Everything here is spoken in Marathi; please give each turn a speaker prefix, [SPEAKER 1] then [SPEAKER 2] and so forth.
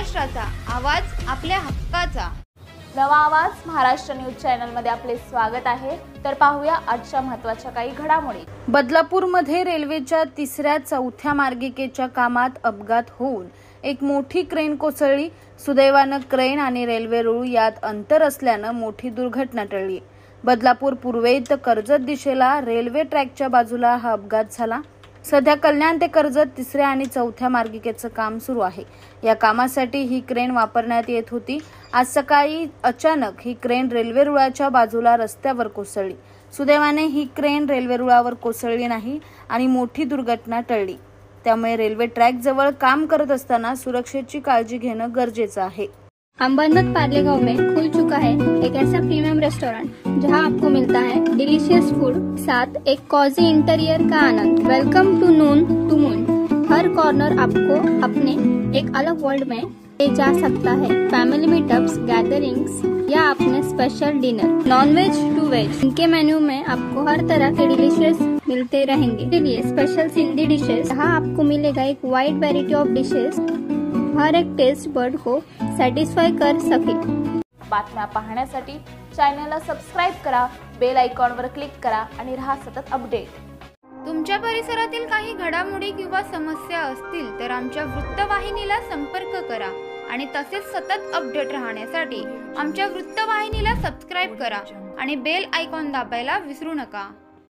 [SPEAKER 1] महाराष्ट्राचा आवाज आपल्या हक्काचा।
[SPEAKER 2] नवा आवाज महाराष्ट्र न्यूज चॅनल मध्ये आपले स्वागत आहे। तर पाहूया आजच्या महत्त्वाच्या काही घडामोडी।
[SPEAKER 3] बदलापूरमध्ये रेल्वेच्या 3ऱ्या-4थ्या मार्गिकेच्या कामात अपघात होऊन एक मोठी क्रेन कोसळली। सुदैवाने क्रेन आणि रेल्वे रुळ यात अंतर असल्याने मोठी दुर्घटना टळली। बदलापूर पूर्वेत कर्जत दिशेला रेल्वे ट्रॅकच्या बाजूला हा अपघात झाला। सध्या कल्याण ते कर्जत 3ऱ्या आणि 4थ्या मार्गिकेचं काम सुरू आहे। या कामासाठी ही क्रेन वापरण्यात येत होती। आज सकाळी अचानक ही क्रेन रेल्वे रुळाच्या बाजूला रस्त्यावर कोसळली। सुदैवाने ही क्रेन रेल्वे रुळावर कोसळली नाही आणि मोठी दुर्घटना टळली। त्यामुळे रेल्वे ट्रॅक जवळ काम करत असताना सुरक्षेची काळजी घेणं गरजेचं आहे।
[SPEAKER 4] अंबरनाथ पार्ले गांव में खुल चुका है एक ऐसा प्रीमियम रेस्टोरेंट जहां आपको मिलता है डिलीशियस फूड साथ एक कॉजी इंटीरियर का आनंद। Welcome to Noon to Moon. हर कॉर्नर आपको अपने एक अलग वर्ल्ड में ले जा सकता है। फैमिली मीटअप्स, गैदरिंग्स या अपने special dinner, non veg to veg, इनके मेन्यू में आपको हर तरह के डिलीशियस मिलते रहेंगे। इसलिए स्पेशल सिंधी डिशेस, यहाँ आपको मिलेगा एक वाइड वैरायटी ऑफ डिशेस, हर एक टेस्ट बर्ड को सॅटिस्फाय कर सके।
[SPEAKER 2] बातम्या पाहण्यासाठी चॅनलला सबस्क्राइब करा, बेल आयकॉनवर क्लिक करा आणि रहा सतत अपडेट।
[SPEAKER 1] तुमच्या परिसरातील काही घडामोडी किंवा समस्या असतील तर आमच्या वृत्तवाहिनीला संपर्क करा आणि तसेच सतत अपडेट राहण्यासाठी आमच्या वृत्तवाहिनीला सबस्क्राइब करा आणि बेल आयकॉन दाबायला विसरू नका।